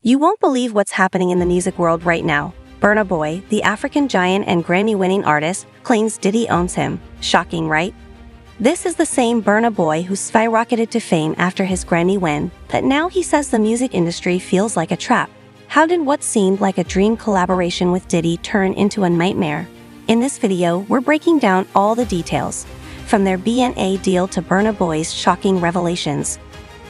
You won't believe what's happening in the music world right now. Burna Boy, the African giant and Grammy-winning artist, claims Diddy owns him. Shocking, right? This is the same Burna Boy who skyrocketed to fame after his Grammy win, but now he says the music industry feels like a trap. How did what seemed like a dream collaboration with Diddy turn into a nightmare? In this video, we're breaking down all the details, from their B&A deal to Burna Boy's shocking revelations.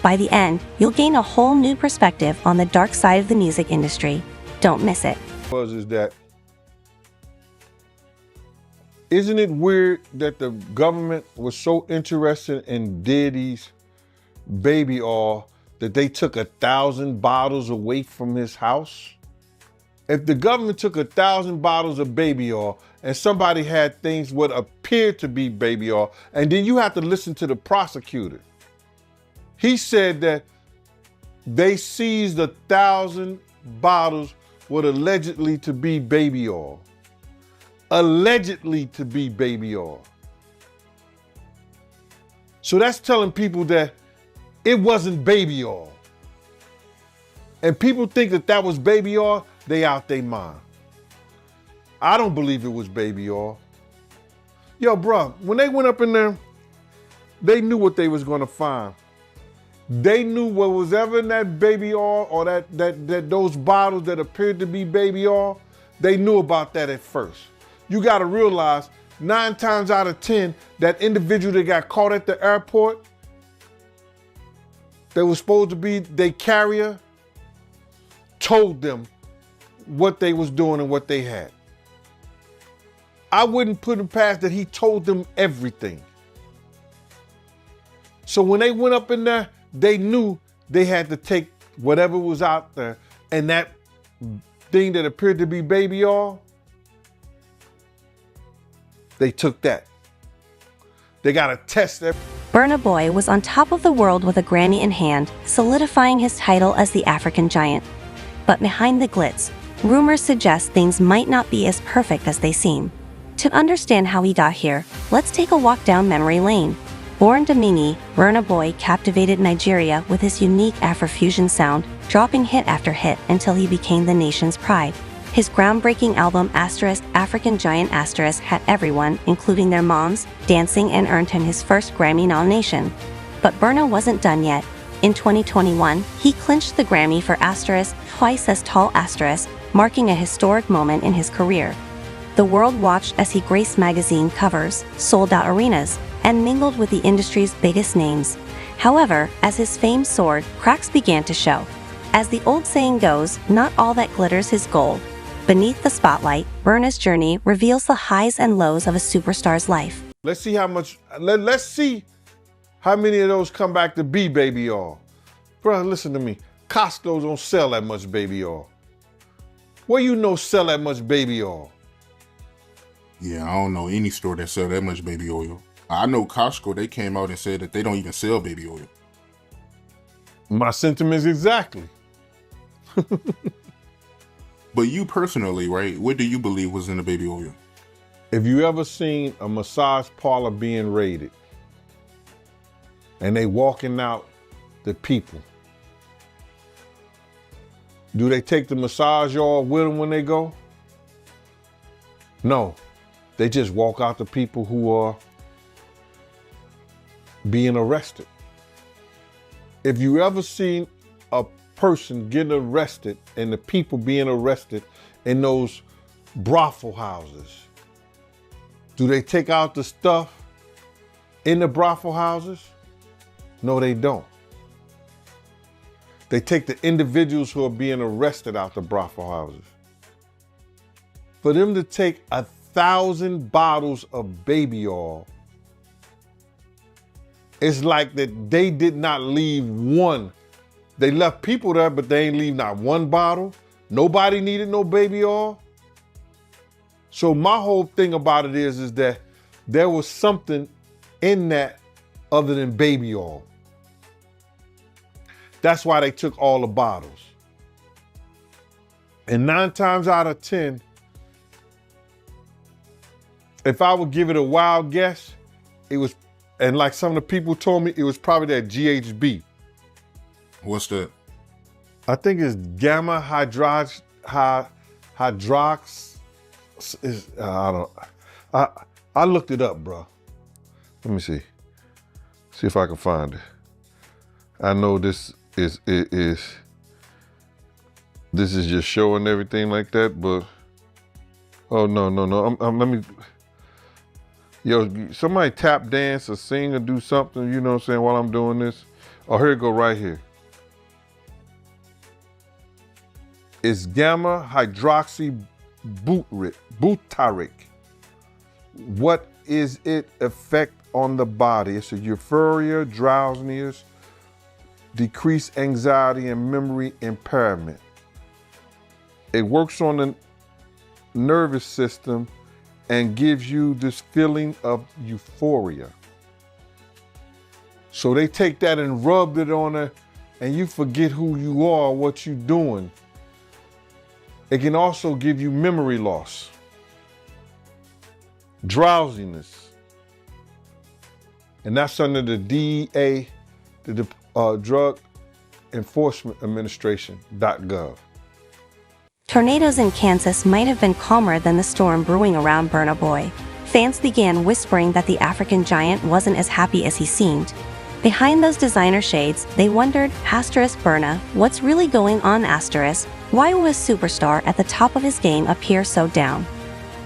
By the end, you'll gain a whole new perspective on the dark side of the music industry. Don't miss it. Is that, isn't it weird that the government was so interested in Diddy's baby oil that they took 1,000 bottles away from his house? If the government took 1,000 bottles of baby oil and somebody had things what appeared to be baby oil, and then you have to listen to the prosecutor. He said that they seized 1,000 bottles what allegedly to be baby oil. Allegedly to be baby oil. So that's telling people that it wasn't baby oil. And people think that that was baby oil, they out their mind. I don't believe it was baby oil. Yo, bro, when they went up in there, they knew what they was gonna find. They knew what was ever in that baby oil or those bottles that appeared to be baby oil, they knew about that at first. You gotta realize 9 times out of 10, that individual that got caught at the airport, that was supposed to be their carrier, told them what they was doing and what they had. I wouldn't put him past that he told them everything. So when they went up in there, they knew they had to take whatever was out there, and that thing that appeared to be baby oil, they took that. They got to test that. Burna Boy was on top of the world with a Grammy in hand, solidifying his title as the African giant. But behind the glitz, rumors suggest things might not be as perfect as they seem. To understand how he got here, let's take a walk down memory lane. Born Domini, Burna Boy captivated Nigeria with his unique Afrofusion sound, dropping hit after hit until he became the nation's pride. His groundbreaking album African Giant had everyone, including their moms, dancing and earned him his first Grammy nomination. But Burna wasn't done yet. In 2021, he clinched the Grammy for Twice as Tall marking a historic moment in his career. The world watched as he graced magazine covers, sold out arenas, and mingled with the industry's biggest names. However, as his fame soared, cracks began to show. As the old saying goes, not all that glitters is gold. Beneath the spotlight, Burna's journey reveals the highs and lows of a superstar's life. Let's see how many of those come back to be baby oil. Bro, listen to me. Costco don't sell that much baby oil. Where you know sell that much baby oil? Yeah, I don't know any store that sell that much baby oil. I know Costco, they came out and said that they don't even sell baby oil. My sentiments exactly. But you personally, right, what do you believe was in the baby oil? If you ever seen a massage parlor being raided and they walking out the people, do they take the massage oil with them when they go? No, they just walk out the people who are being arrested. If you ever seen a person getting arrested and the people being arrested in those brothel houses, do they take out the stuff in the brothel houses? No, they don't. They take the individuals who are being arrested out the brothel houses. For them to take 1,000 bottles of baby oil, it's like that they did not leave one. They left people there, but they ain't leave not one bottle. Nobody needed no baby oil. So my whole thing about it is that there was something in that other than baby oil. That's why they took all the bottles. And 9 times out of 10, if I would give it a wild guess, it was, and like some of the people told me, it was probably that GHB. What's that? I think it's gamma hydrox. I looked it up, bro. Let me see. See if I can find it. I know this is just showing everything like that, but oh no. Let me. Yo, somebody tap dance or sing or do something. You know what I'm saying? While I'm doing this. Oh, here it go right here. It's gamma hydroxy butyric. What is its effect on the body? It's a euphoria, drowsiness, decreased anxiety, and memory impairment. It works on the nervous system and gives you this feeling of euphoria. So they take that and rub it on her, and you forget who you are, what you're doing. It can also give you memory loss, drowsiness, and that's under the DEA, the Drug Enforcement Administration.gov. Tornadoes in Kansas might have been calmer than the storm brewing around Burna Boy. Fans began whispering that the African giant wasn't as happy as he seemed. Behind those designer shades, they wondered, Burna, what's really going on, why was superstar at the top of his game appear so down?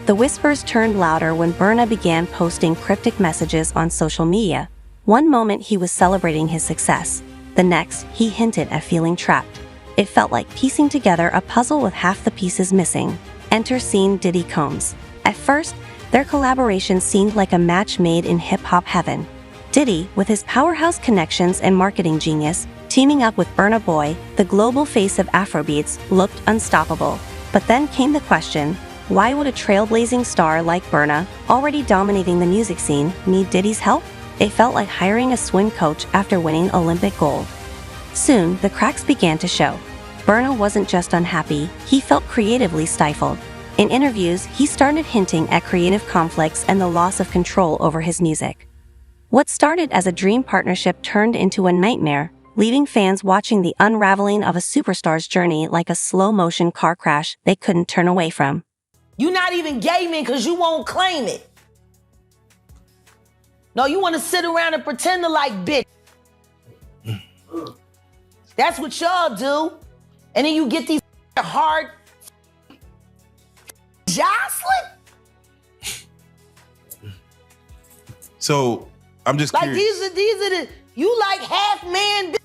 The whispers turned louder when Burna began posting cryptic messages on social media. One moment he was celebrating his success. The next, he hinted at feeling trapped. It felt like piecing together a puzzle with half the pieces missing. Enter scene Diddy Combs. At first, their collaboration seemed like a match made in hip-hop heaven. Diddy, with his powerhouse connections and marketing genius, teaming up with Burna Boy, the global face of Afrobeats, looked unstoppable. But then came the question, why would a trailblazing star like Burna, already dominating the music scene, need Diddy's help? It felt like hiring a swim coach after winning Olympic gold. Soon, the cracks began to show. Burna wasn't just unhappy, he felt creatively stifled. In interviews, he started hinting at creative conflicts and the loss of control over his music. What started as a dream partnership turned into a nightmare, leaving fans watching the unraveling of a superstar's journey like a slow-motion car crash they couldn't turn away from. You're not even gaming because you won't claim it. No, you want to sit around and pretend to like bitch. That's what y'all do. And then you get these hard jostling. So I'm just like curious. these are the you like half man.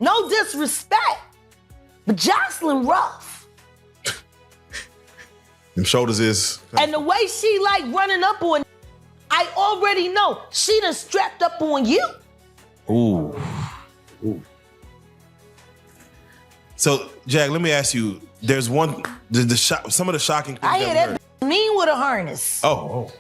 No disrespect, but jostling rough. Them shoulders is. And the way she like running up on, I already know she done strapped up on you. Ooh. So, Jack, let me ask you. There's some of the shocking things I hear that heard. mean with a harness. Oh.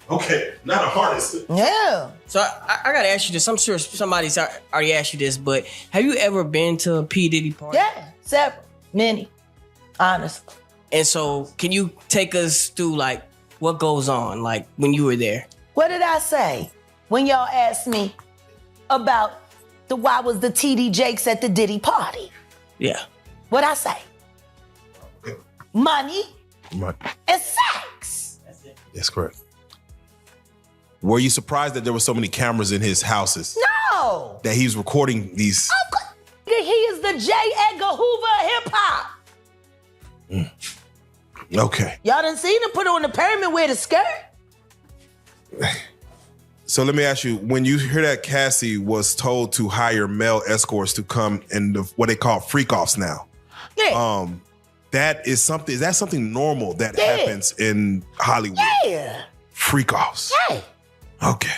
Okay, not a harness. Yeah. So I gotta ask you this. I'm sure somebody's already asked you this, but have you ever been to a P. Diddy party? Yeah, several, many, honestly. And so, can you take us through like what goes on, like when you were there? What did I say when y'all asked me about why was the TD Jakes at the Diddy party? Yeah. What'd I say? Money and sex. That's correct. Were you surprised that there were so many cameras in his houses? No. That he was recording these? Of course. He is the J. Edgar Hoover of hip hop. Okay. Y'all done seen him put on the pyramid with a skirt? So let me ask you, when you hear that Cassie was told to hire male escorts to come in what they call freak-offs now. Yeah. Is that something normal that happens in Hollywood? Yeah. Freak-offs. Yeah. Okay.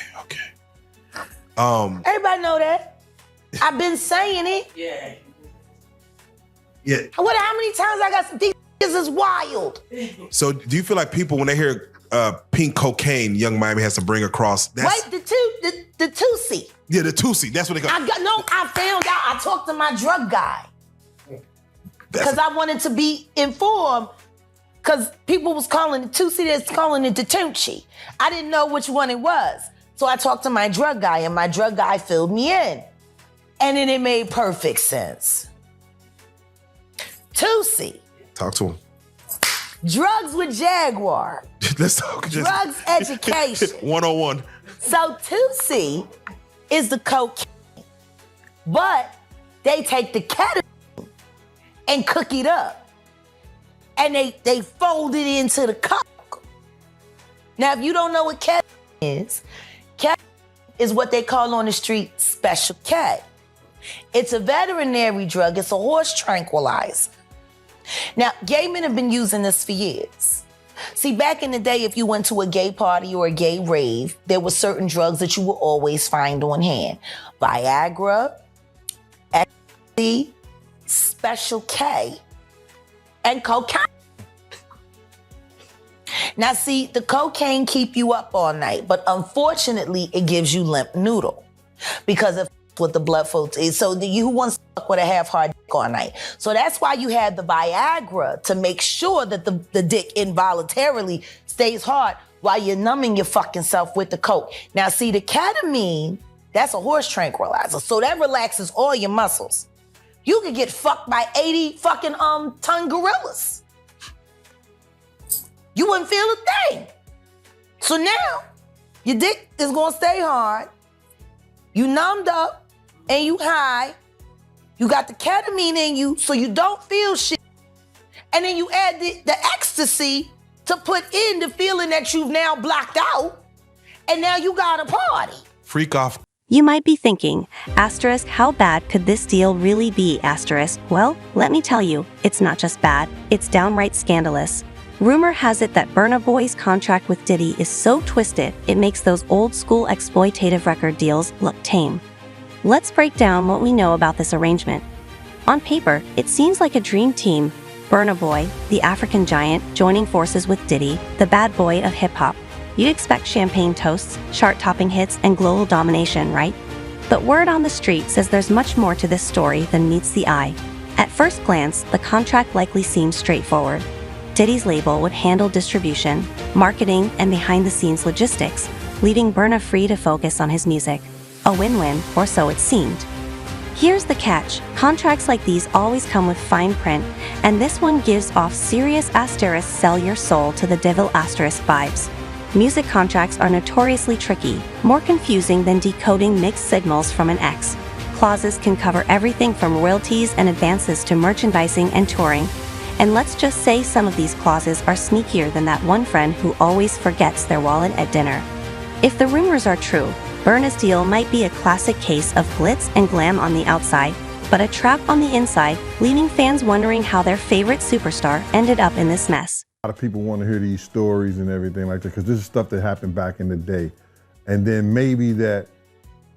Everybody know that. I've been saying it. Yeah. Yeah. How many times I got these is wild. So do you feel like people, when they hear pink cocaine, Young Miami has to bring across? Wait, the Tusi. Yeah, the Tusi. That's what they call. I found out. I talked to my drug guy because I wanted to be informed. Because people was calling it Tusi, that's calling it the Tunchi. I didn't know which one it was. So I talked to my drug guy, and my drug guy filled me in. And then it made perfect sense. Tusi. Talk to him. Drugs with Jaguar. Let's talk. Drugs education. 101. So Tusi is the cocaine, but they take the ketamine and cook it up. And they fold it into the coke. Now, if you don't know what ketamine is what they call on the street Special K. It's a veterinary drug. It's a horse tranquilizer. Now, gay men have been using this for years. See, back in the day, if you went to a gay party or a gay rave, there were certain drugs that you would always find on hand. Viagra, ecstasy, Special K, and cocaine. Now, see, the cocaine keep you up all night, but unfortunately, it gives you limp noodle because of what the blood flow is. So you wants to fuck with a half-hard dick all night. So that's why you have the Viagra, to make sure that the dick involuntarily stays hard while you're numbing your fucking self with the coke. Now, see, the ketamine, that's a horse tranquilizer. So that relaxes all your muscles. You could get fucked by 80 fucking ton gorillas. You wouldn't feel a thing. So now, your dick is gonna stay hard. You numbed up and you high. You got the ketamine in you so you don't feel shit. And then you add the ecstasy to put in the feeling that you've now blocked out. And now you got a party. Freak off. You might be thinking, asterisk, how bad could this deal really be, asterisk? Well, let me tell you, it's not just bad, it's downright scandalous. Rumor has it that Burna Boy's contract with Diddy is so twisted, it makes those old-school exploitative record deals look tame. Let's break down what we know about this arrangement. On paper, it seems like a dream team. Burna Boy, the African giant, joining forces with Diddy, the bad boy of hip-hop. You'd expect champagne toasts, chart-topping hits, and global domination, right? But word on the street says there's much more to this story than meets the eye. At first glance, the contract likely seems straightforward. Diddy's label would handle distribution, marketing, and behind-the-scenes logistics, leaving Burna free to focus on his music. A win-win, or so it seemed. Here's the catch. Contracts like these always come with fine print, and this one gives off serious asterisk sell your soul to the devil asterisk vibes. Music contracts are notoriously tricky, more confusing than decoding mixed signals from an ex. Clauses can cover everything from royalties and advances to merchandising and touring. And let's just say some of these clauses are sneakier than that one friend who always forgets their wallet at dinner. If the rumors are true, Burna's deal might be a classic case of glitz and glam on the outside, but a trap on the inside, leaving fans wondering how their favorite superstar ended up in this mess. A lot of people want to hear these stories and everything like that because this is stuff that happened back in the day. And then maybe that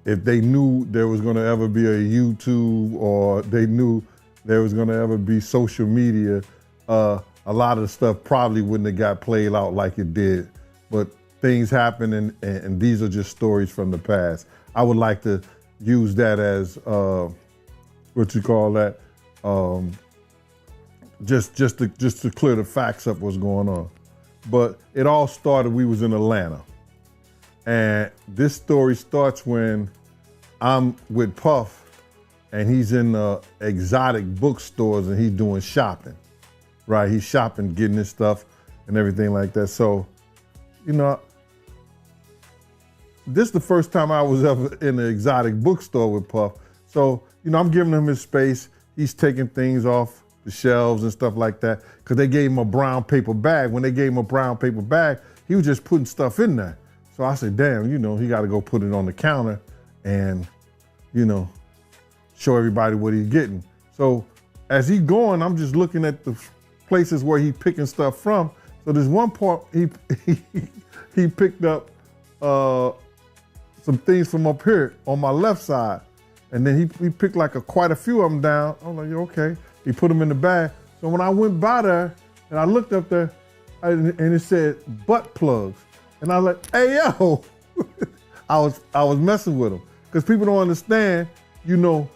if they knew there was going to ever be a YouTube or they knew there was going to ever be social media, a lot of the stuff probably wouldn't have got played out like it did. But things happen and these are just stories from the past. I would like to use that as, what you call that, just to clear the facts up what's going on. But it all started, we was in Atlanta. And this story starts when I'm with Puff and he's in exotic bookstores and he's doing shopping, right? He's shopping, getting his stuff and everything like that. So, you know, this is the first time I was ever in an exotic bookstore with Puff. So, you know, I'm giving him his space. He's taking things off the shelves and stuff like that, because they gave him a brown paper bag. When they gave him a brown paper bag, he was just putting stuff in there. So I said, damn, you know, he got to go put it on the counter and, you know, show everybody what he's getting. So as he going, I'm just looking at the places where he picking stuff from. So there's one part he picked up some things from up here on my left side. And then he picked like quite a few of them down. I'm like, okay. He put them in the bag. So when I went by there and I looked up there and it said butt plugs. And I was like, hey, yo. I was messing with him. Because people don't understand, you know,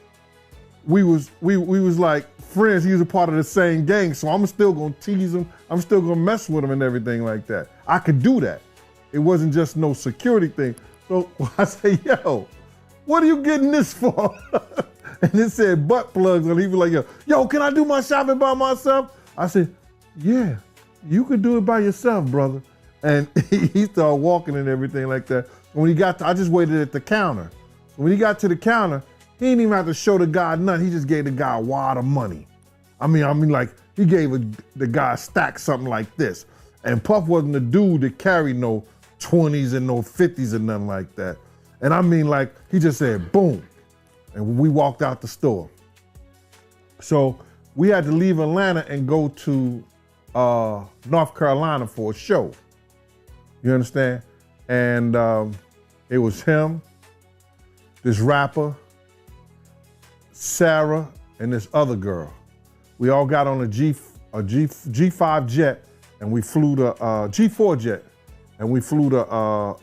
we was like friends. He was a part of the same gang. So I'm still gonna tease him. I'm still gonna mess with him and everything like that. I could do that. It wasn't just no security thing. So I say, yo, what are you getting this for? And it said butt plugs, and he was like, yo, can I do my shopping by myself? I said, yeah, you could do it by yourself, brother. And he started walking and everything like that. When he got I just waited at the counter. When he got to the counter, he didn't even have to show the guy nothing. He just gave the guy a wad of money. I mean, like, he gave the guy a stack something like this. And Puff wasn't the dude that carried no 20s and no 50s and nothing like that. And I mean, like, he just said, boom. And we walked out the store. So we had to leave Atlanta and go to North Carolina for a show. You understand? And it was him, this rapper, Sarah, and this other girl. We all got on a G5 jet, and we flew to G4 jet, and we flew to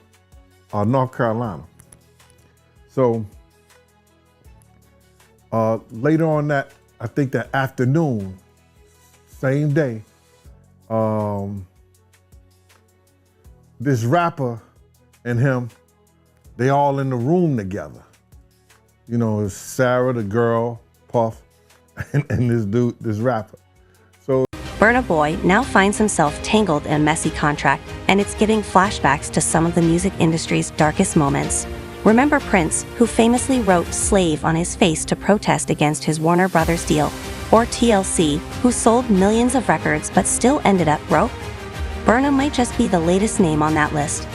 North Carolina. So later on that, I think that afternoon, same day, this rapper and him, they all in the room together. You know, it's Sarah, the girl, Puff, and this dude, this rapper. So Burna Boy now finds himself tangled in a messy contract, and it's giving flashbacks to some of the music industry's darkest moments. Remember Prince, who famously wrote Slave on his face to protest against his Warner Brothers deal? Or TLC, who sold millions of records but still ended up broke? Burna might just be the latest name on that list.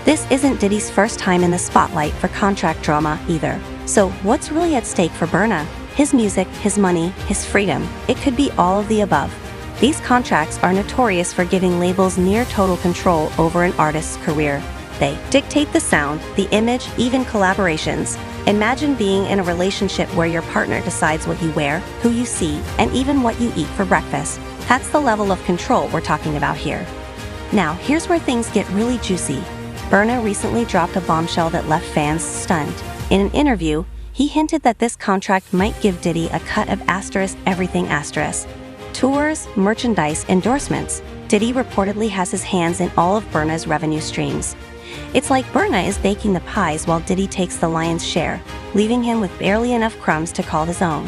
This isn't Diddy's first time in the spotlight for contract drama either. So what's really at stake for Burna? His music, his money, his freedom. It could be all of the above. These contracts are notorious for giving labels near total control over an artist's career. They dictate the sound, the image, even collaborations. Imagine being in a relationship where your partner decides what you wear, who you see, and even what you eat for breakfast. That's the level of control we're talking about here. Now, here's where things get really juicy. Burna recently dropped a bombshell that left fans stunned. In an interview, he hinted that this contract might give Diddy a cut of everything *. Tours, merchandise, endorsements. Diddy reportedly has his hands in all of Burna's revenue streams. It's like Burna is baking the pies while Diddy takes the lion's share, leaving him with barely enough crumbs to call his own.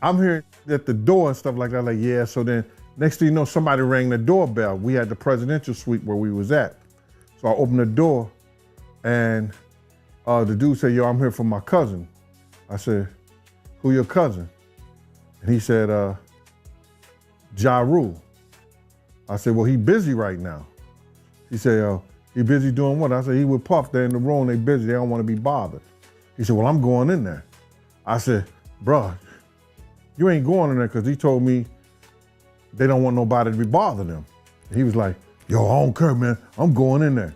I'm hearing at the door and stuff like that, like, yeah, so then next thing you know, somebody rang the doorbell. We had the presidential suite where we was at. So I opened the door and the dude said, yo, I'm here for my cousin. I said, who your cousin? And he said, Ja Rule. I said, well, he busy right now. He said, he busy doing what? I said, he with Puff, they're in the room, they busy, they don't want to be bothered. He said, well, I'm going in there. I said, bruh, you ain't going in there because he told me they don't want nobody to be bothering them. And he was like, yo, I don't care, man, I'm going in there.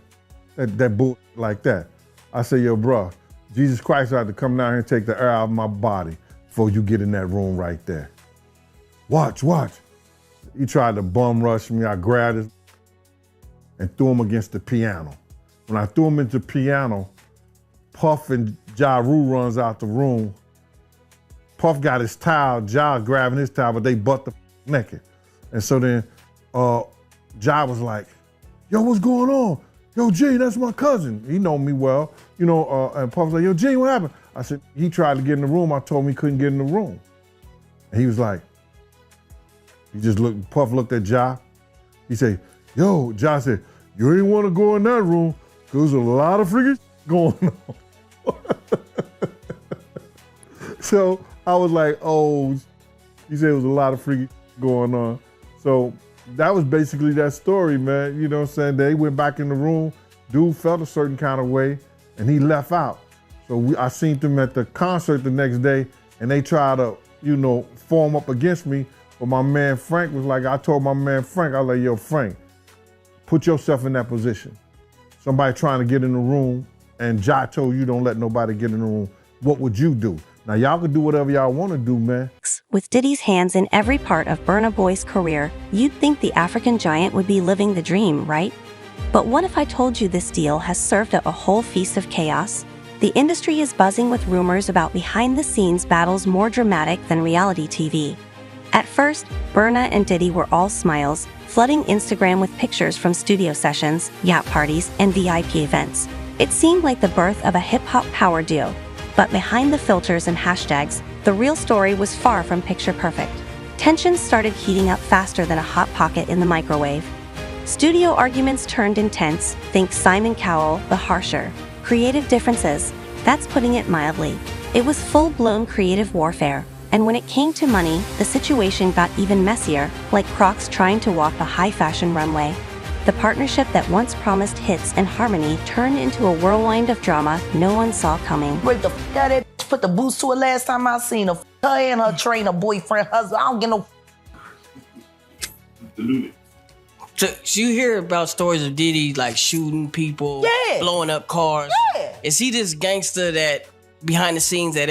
That bull like that. I said, yo, bruh, Jesus Christ had to come down here and take the air out of my body before you get in that room right there. Watch. He tried to bum rush me. I grabbed his and threw him against the piano. When I threw him into the piano, Puff and Ja Rule runs out the room. Puff got his towel, Ja grabbing his towel, but they butt the naked. And so then Ja was like, yo, what's going on? Yo, G, that's my cousin. He know me well, you know, and Puff was like, yo, G, what happened? I said, he tried to get in the room. I told him he couldn't get in the room. And he was like, Puff looked at Ja. He said, yo, Ja said, you ain't want to go in that room because there's a lot of freaking going on. So I was like, oh, he said it was a lot of freaking going on. So that was basically that story, man. You know what I'm saying? They went back in the room. Dude felt a certain kind of way, and he left out. So I seen them at the concert the next day, and they tried to, you know, form up against me. But my man Frank was like, I told my man Frank, I was like, yo, Frank, put yourself in that position. Somebody trying to get in the room, and Ja told you don't let nobody get in the room. What would you do? Now, y'all can do whatever y'all want to do, man. With Diddy's hands in every part of Burna Boy's career, you'd think the African giant would be living the dream, right? But what if I told you this deal has served up a whole feast of chaos? The industry is buzzing with rumors about behind-the-scenes battles more dramatic than reality TV. At first, Burna and Diddy were all smiles, flooding Instagram with pictures from studio sessions, yacht parties, and VIP events. It seemed like the birth of a hip-hop power duo, but behind the filters and hashtags, the real story was far from picture perfect. Tensions started heating up faster than a hot pocket in the microwave. Studio arguments turned intense, think Simon Cowell, the harsher. Creative differences, that's putting it mildly. It was full-blown creative warfare, and when it came to money, the situation got even messier, like Crocs trying to walk a high-fashion runway. The partnership that once promised hits and harmony turned into a whirlwind of drama no one saw coming. Break the f out of that, put the boots to her last time I seen her. Her and her trainer, boyfriend, husband. I don't get no. So you hear about stories of Diddy like shooting people, blowing up cars. Yeah. Is he this gangster that behind the scenes that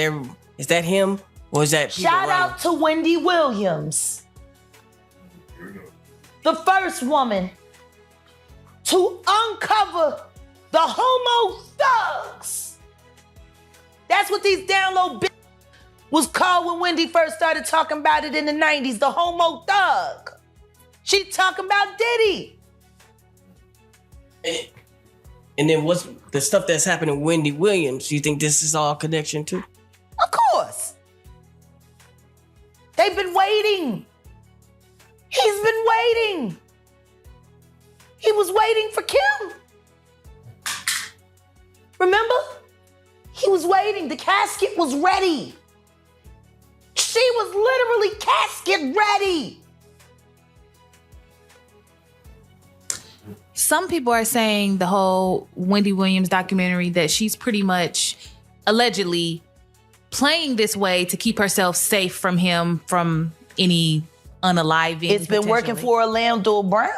is that him or is that people Shout around? out to Wendy Williams, the first woman to uncover the homo thugs. That's what these down low bitches was called when Wendy first started talking about it in the 90s, the homo thug. She talking about Diddy. And then what's the stuff that's happening with Wendy Williams? Do you think this is all connection too? Of course. They've been waiting. He's been waiting. He was waiting for Kim. Remember? He was waiting. The casket was ready. She was literally casket ready. Some people are saying the whole Wendy Williams documentary that she's pretty much allegedly playing this way to keep herself safe from him, from any unaliving. It's been working for Orlando Brown.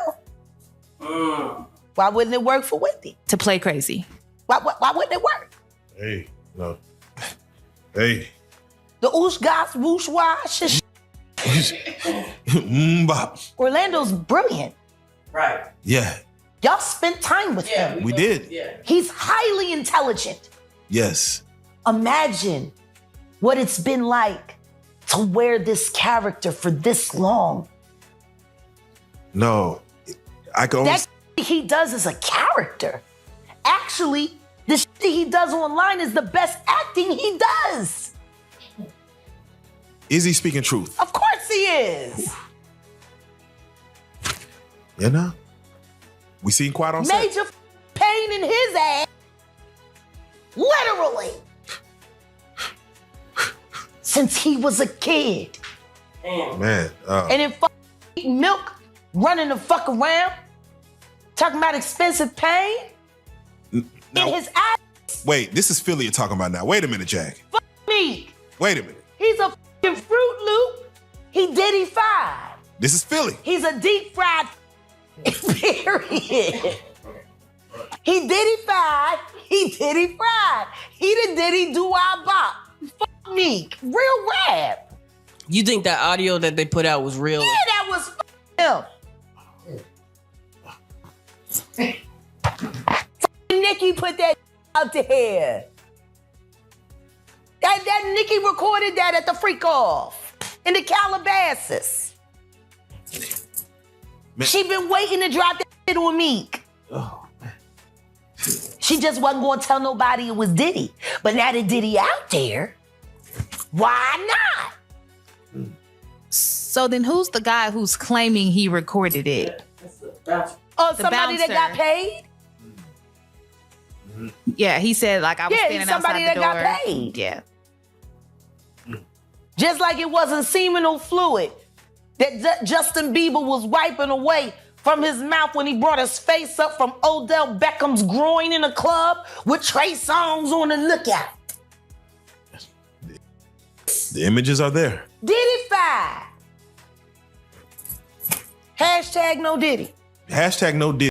Why wouldn't it work for Wendy? To play crazy. Why wouldn't it work? Hey, no. Hey. The oosh gosh whoosh wash. Bop. Orlando's brilliant. Right. Yeah, Y'all spent time with him. we did. Yeah. He's highly intelligent. Yes. Imagine what it's been like to wear this character for this long. No. I can only... That shit he does is a character. Actually, the shit he does online is the best acting he does. Is he speaking truth? Of course he is. You know? We seen Quiet on set. Major pain in his ass. Literally. Since he was a kid. Man. And then eating milk, running the fuck around, talking about expensive pain Now, in his ass. wait, this is Philly you're talking about now. Wait a minute, Jack. Me. Wait a minute. He's a fucking Fruit Loop. He Diddy fried. This is Philly. He's a deep fried. Period. He Diddy fried. He Diddy fried. He the Diddy do our bop. Fuck me. Real rap. You think that audio that they put out was real? Yeah, that was him. Nicki put that out there. That Nicki recorded that at the freak off in the Calabasas. Man. She been waiting to drop that shit on Meek. Oh, man. She just wasn't gonna tell nobody it was Diddy. But now that Diddy out there, why not? So then who's the guy who's claiming he recorded it? Oh, The somebody that got bouncer. paid? Yeah, he said like I was Yeah, standing somebody outside the that door. got paid. Yeah. Just like it wasn't seminal fluid that Justin Bieber was wiping away from his mouth when he brought his face up from Odell Beckham's groin in a club with Trey Songz on the lookout. The images are there. Diddy five. Hashtag no Diddy. Hashtag no Diddy.